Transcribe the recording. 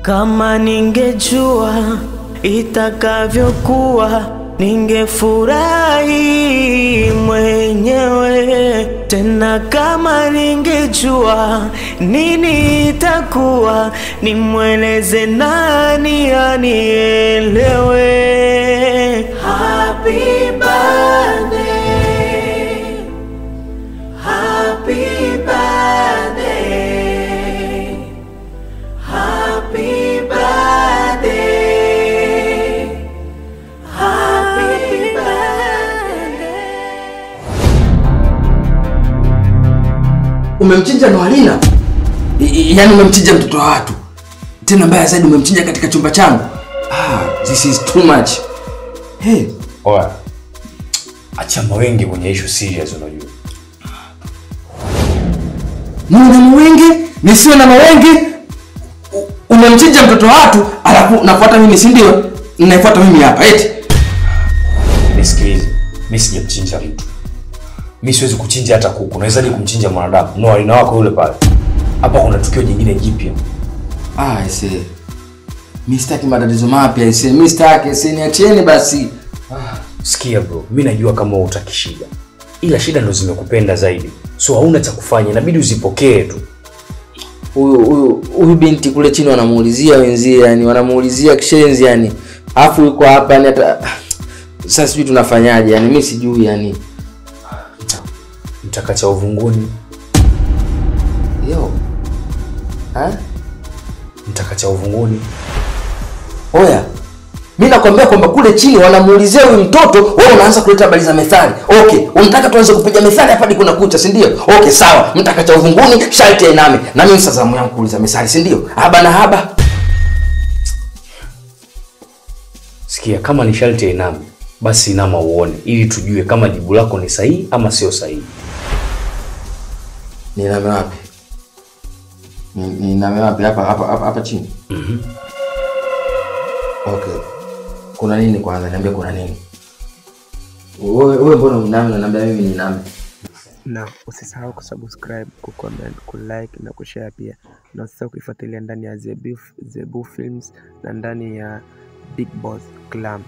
Kama ningejua itakavyokuwa, ningefurahi mwenyewe. Tena kama ningejua nini itakuwa, nimweleze nani anielewe. Happy birthday, happy birthday, happy birthday, happy birthday. Umemchinja Noalina? Yaani umemchinja mtoto wa watu. Tena mbaya zaidi umemchinja katika chumba changu. This is too much. Hey, oya. Acha mawenge kwenye issue serious unajua. Mimi na mawenge? Nisiwe na mawenge? Umemchinja mtoto wa watu, alafu nafuata mimi, si ndio? Ninafuata mimi hapa eti. Nisikilize. Mimi sijamchinja mtu. Mimi siwezi kuchinja hata kuku. Nawezaje kumchinja mwanadamu? No, alina wako yule pale. Hapa kuna tukio jingine jipya. I see. Mimi sitaki matatizo mapya, I see. Mimi sitaki, niachieni basi. Sikia bro, mimi najua kama hutaki shida. Ila shida ndo zimekupenda zaidi. So hauna cha kufanya, inabidi uzipokee tu. Huyu binti kule chini wanamuulizia wenzie, yani wanamuulizia kishenzi yani. Alafu yuko hapa yani hata sasa sijui tunafanyaje, yani mimi sijui yani. Mtakacha uvunguni. Yo. Mtakacha uvunguni. Oya. Mimi nakwambia kwamba kule chini wanamuulizia huyu mtoto, wewe unaanza kuleta habari za methali. Okay, unataka tuanze kupiga methali hapa hadi kuna kucha, si ndio? Okay, sawa. Mtakacha uvunguni, sharti ainame. Na mimi sasa zamu yangu kuuliza methali, si ndio? Haba na haba. Sikia, kama ni sharti ainame, basi inama uone ili tujue kama jibu lako ni sahihi ama sio sahihi. Niname wapi? Niname wapi? Hapa chini. Okay. Kuna nini kwanza? Niambia kuna nini? Wewe mbona unaniambia mimi niname? Na usisahau kusubscribe, kucomment, kulike na kushare pia. Na usisahau kuifuatilia ndani ya Zebu Films na ndani ya Big Boss Glam.